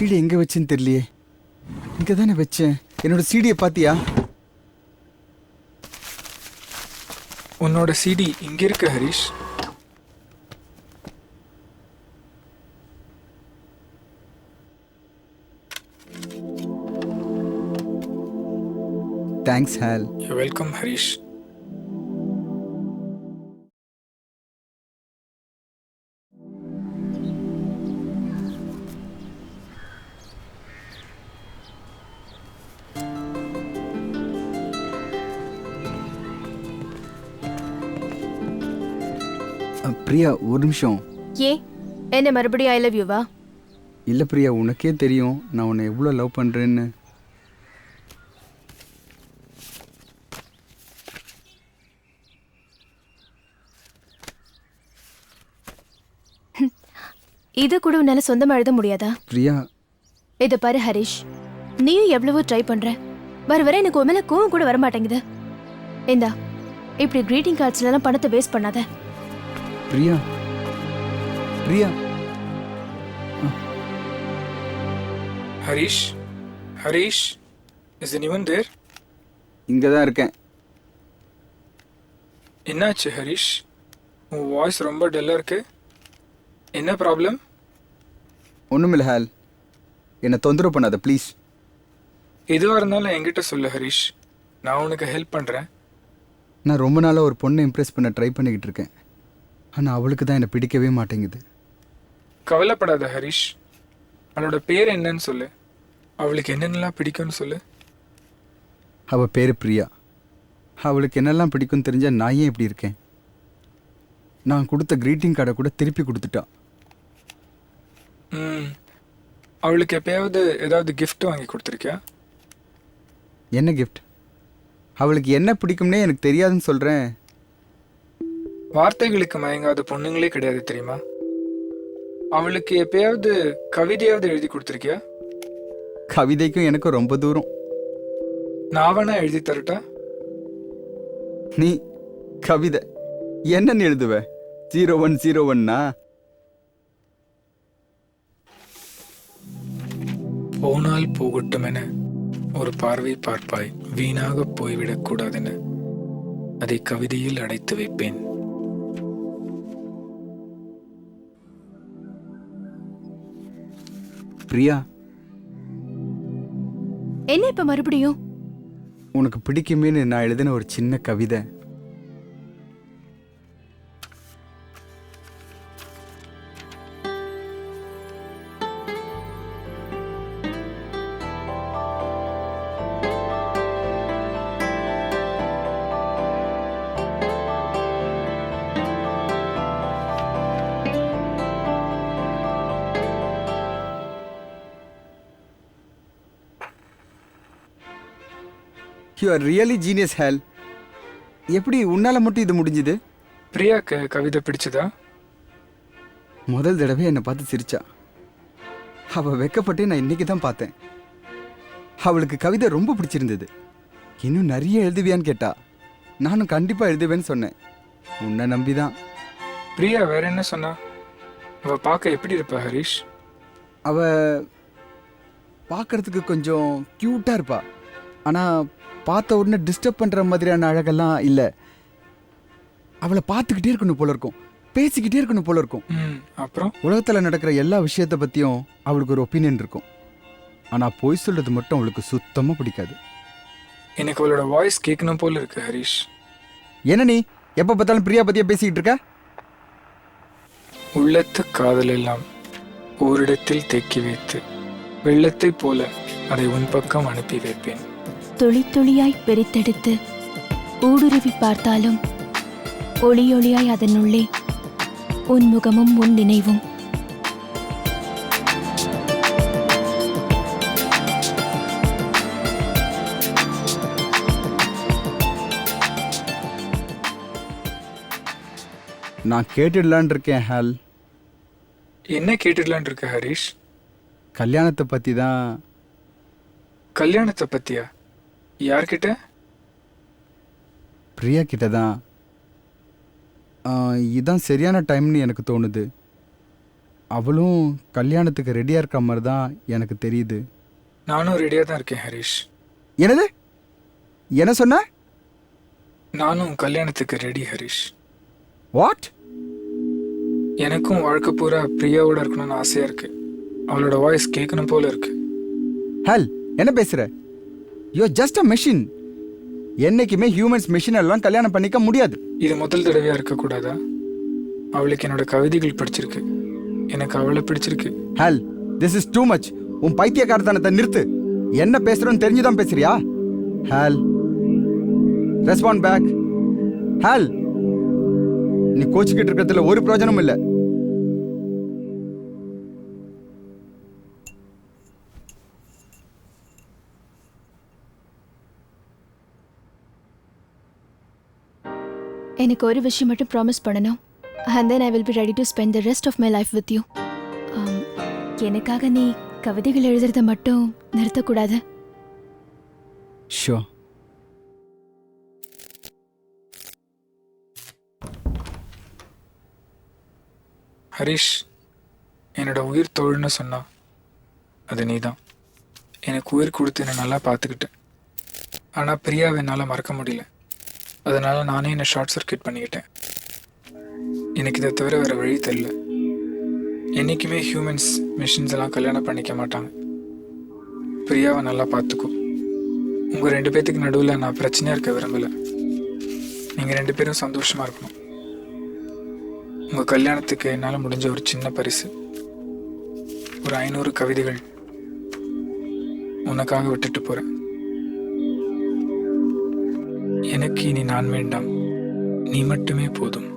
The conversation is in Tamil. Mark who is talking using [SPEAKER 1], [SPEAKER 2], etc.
[SPEAKER 1] சீடி எங்கே வச்சேன்னு தெரியலையே. இங்கே தானே வச்சேன். என்னோட சீடியை பார்த்தியா?
[SPEAKER 2] உன்னோட சிடி இங்க இருக்கு Harish.
[SPEAKER 1] Thanks hall.
[SPEAKER 2] You welcome Harish.
[SPEAKER 1] Priya ஒரு நிமிஷம்.
[SPEAKER 3] ஏன் என்ன மறுபடியும் ஐ லவ் யூவா?
[SPEAKER 1] இல்லை பிரியா, உனக்கே தெரியும் நான் உன்னை எவ்வளோ லவ் பண்ணுறேன்னு.
[SPEAKER 3] இது கூட உன்னால சொந்தமா எழுத முடியாதா?
[SPEAKER 1] பிரியா
[SPEAKER 3] இதை பாரு ஹரிஷ், நீயும் எவ்வளவோ ட்ரை பண்ற, வர எனக்கு உன் மேல கோவம் கூட வர மாட்டேங்குது. இந்தா இப்படி கிரீட்டிங் கார்ட்ஸ்ல எல்லாம் பணத்தை வேஸ்ட் பண்ணாத.
[SPEAKER 1] Priya Priya
[SPEAKER 2] Harish, Harish, is anyone there?
[SPEAKER 1] இங்கே தான் இருக்கேன்.
[SPEAKER 2] என்னாச்சு ஹரிஷ்? உன் வாய்ஸ் ரொம்ப டல்லாக இருக்கு. என்ன ப்ராப்ளம்?
[SPEAKER 1] ஒன்றுமில்ல ஹால், என்னை தொந்தரவு பண்ணாத ப்ளீஸ்.
[SPEAKER 2] எதுவாக இருந்தாலும் என்கிட்ட சொல்லு ஹரிஷ், நான் உனக்கு ஹெல்ப் பண்ணுறேன்.
[SPEAKER 1] நான் ரொம்ப நாளாக ஒரு பொண்ணை இம்ப்ரெஸ் பண்ண ட்ரை பண்ணிக்கிட்டு இருக்கேன். ஆனால் அவளுக்கு தான் என்னை பிடிக்கவே மாட்டேங்குது.
[SPEAKER 2] கவலைப்படாத ஹரிஷ், அவளோட பேர் என்னன்னு சொல்லு, அவளுக்கு என்னென்னலாம் பிடிக்கும்னு சொல்லு.
[SPEAKER 1] அவள் பேர் பிரியா. அவளுக்கு என்னெல்லாம் பிடிக்கும்னு தெரிஞ்சால் நான் ஏன் இப்படி இருக்கேன்? நான் கொடுத்த க்ரீட்டிங் கார்டை கூட திருப்பி கொடுத்துட்டா.
[SPEAKER 2] அவளுக்கு எப்பயாவது ஏதாவது gift வாங்கி கொடுத்துருக்கியா?
[SPEAKER 1] என்ன கிஃப்ட்? அவளுக்கு என்ன பிடிக்கும்னே எனக்கு தெரியாதுன்னு சொல்கிறேன்.
[SPEAKER 2] வார்த்தைகளுக்கு மயங்காத பொண்ணுங்களே கிடையாது தெரியுமா? அவளுக்கு எப்பயாவது கவிதையாவது எழுதி கொடுத்துருக்கியா?
[SPEAKER 1] கவிதைக்கும் எனக்கும் ரொம்ப தூரம்.
[SPEAKER 2] நான் வேணா எழுதி தரட்டா?
[SPEAKER 1] நீ கவிதை என்னன்னு எழுதுவ? 0101னா?
[SPEAKER 2] போனால் போகட்டும் என ஒரு பார்வை பார்ப்பாய், வீணாக போய்விடக் கூடாதென அதை கவிதையில் அடைத்து வைப்பேன்.
[SPEAKER 1] பிரியா,
[SPEAKER 3] என்ன இப்ப மறுபடியும்?
[SPEAKER 1] உனக்கு பிடிக்குமேன்னு நான் எழுதின ஒரு சின்ன கவிதை. You are really genius Hale. எப்படி உன்னால மட்டும் இது முடிஞ்சுது?
[SPEAKER 2] பிரியாக்கு கவிதை பிடிச்சதா?
[SPEAKER 1] முதல் தடவை என்னை பார்த்து சிரிச்சா. அவள் வெக்கப்பட்டு நான் இன்னைக்கு தான் பார்த்தேன். அவளுக்கு கவிதை ரொம்ப பிடிச்சிருந்தது. இன்னும் நிறைய எழுதுவியான்னு கேட்டா. நானும் கண்டிப்பாக எழுதுவேன்னு சொன்னேன். உன்னை நம்பி தான்.
[SPEAKER 2] பிரியா வேற என்ன சொன்னா? அவ பார்க்க எப்படி இருப்பா ஹரிஷ்?
[SPEAKER 1] அவள் பார்க்கறதுக்கு கொஞ்சம் க்யூட்டாக இருப்பா. ஆனால் பார்த்த உடனே டிஸ்டர்ப் பண்ணுற மாதிரியான அழகெல்லாம் இல்லை. அவளை பார்த்துக்கிட்டே இருக்கணும் போல இருக்கும், பேசிக்கிட்டே இருக்கணும் போல இருக்கும்.
[SPEAKER 2] அப்புறம்
[SPEAKER 1] உலகத்தில் நடக்கிற எல்லா விஷயத்தை பற்றியும் அவளுக்கு ஒரு ஒப்பீனியன் இருக்கும். ஆனால் பொய் சொல்கிறது மட்டும் அவளுக்கு சுத்தமாக பிடிக்காது.
[SPEAKER 2] எனக்கு அவளோட வாய்ஸ் கேட்கணும் போல இருக்கு ஹரிஷ்.
[SPEAKER 1] என்ன நீ எப்போ பார்த்தாலும் பிரியா பற்றியே பேசிக்கிட்டு இருக்க?
[SPEAKER 2] உள்ளத்து காதல் எல்லாம் ஓரிடத்தில் தேக்கி வைத்து வெள்ளத்தை போல அதை உன் பக்கம் அனுப்பி வைப்பேன்.
[SPEAKER 3] துளி துளியாய் பெரித்தெடுத்து ஊடுருவி பார்த்தாலும் ஒளி ஒளியாய் அதனுள்ளே உன் முகமும் உன் நினைவும்.
[SPEAKER 1] நான் கேட்டுடலான் இருக்கேன் ஹால்.
[SPEAKER 2] என்ன கேட்டுடலான் இருக்க ஹரிஷ்?
[SPEAKER 1] கல்யாணத்தை பற்றி தான்.
[SPEAKER 2] கல்யாணத்தை பத்தியா? யார்கிட்ட?
[SPEAKER 1] பிரியா கிட்ட தான். இதுதான் சரியான டைம்னு எனக்கு தோணுது. அவளும் கல்யாணத்துக்கு ரெடியாக இருக்க மாதிரி தான் எனக்கு தெரியுது.
[SPEAKER 2] நானும் ரெடியாக தான் இருக்கேன் ஹரிஷ்.
[SPEAKER 1] என்னது? என்ன சொன்ன?
[SPEAKER 2] நானும் கல்யாணத்துக்கு ரெடி ஹரிஷ்.
[SPEAKER 1] வாட்?
[SPEAKER 2] எனக்கும் வாழ்க்கை பூரா பிரியாவோட இருக்கணும்னு ஆசையாக இருக்கு. அவளோட வாய்ஸ் கேட்கணும் போல இருக்கு.
[SPEAKER 1] ஹல், என்ன பேசுற? You just a machine. என்னைக்குமே ஹியூமன்ஸ் மெஷின் எல்லாம் கல்யாணம் பண்ணிக்க முடியாது.
[SPEAKER 2] இது முதல் தடவையாக இருக்கக்கூடாதா? அவளுக்கு என்னோட கவிதைகள் பிடிச்சிருக்கு, எனக்கு அவளை பிடிச்சிருக்கு.
[SPEAKER 1] ஹல், திஸ் இஸ் டூ மச். உன் பைத்தியக்காரத்தனத்தை நிறுத்து. என்ன பேசுறோன்னு தெரிஞ்சுதான் பேசுறியா? ஹல், ரெஸ்பாண்ட் பேக். ஹல், நீ கோச்சிக்கிட்டு இருக்கிறதுல ஒரு பிரயோஜனமும் இல்லை.
[SPEAKER 3] எனக்கு ஒரு விஷயம் மட்டும் ப்ராமிஸ் பண்ணணும். And then I will be ready to spend the rest of my life with you. எனக்காக நீ கவிதைகள் எழுதுறத மட்டும் நிறுத்தக்கூடாது.
[SPEAKER 1] ஷோ.
[SPEAKER 2] ஹரிஷ், என்னோட உயிர் தோழ்னு சொன்னா அது நீ தான். எனக்கு உயிர் கொடுத்து என்னை நல்லா பார்த்துக்கிட்டேன். ஆனால் பிரியாவை என்னால் மறக்க முடியல. அதனால் நானே என்னை ஷார்ட் சர்க்கியூட் பண்ணிக்கிட்டேன். எனக்கு இதை தவிர வேறு வழி தெரியல. என்றைக்குமே ஹியூமன்ஸ் மிஷின்ஸ் எல்லாம் கல்யாணம் பண்ணிக்க மாட்டாங்க. பிரியாவை நல்லா பார்த்துக்கும். உங்கள் 2 பேர்த்துக்கு நடுவில் நான் பிரச்சனையாக இருக்க விரும்பலை. நீங்கள் 2 பேரும் சந்தோஷமாக இருக்கணும். உங்கள் கல்யாணத்துக்கு என்னால் முடிஞ்ச ஒரு சின்ன பரிசு, ஒரு 500 கவிதைகள் உனக்காக விட்டுட்டு போகிறேன். எனக்கு இனி நான் வேண்டாம், நீ மட்டுமே போதும்.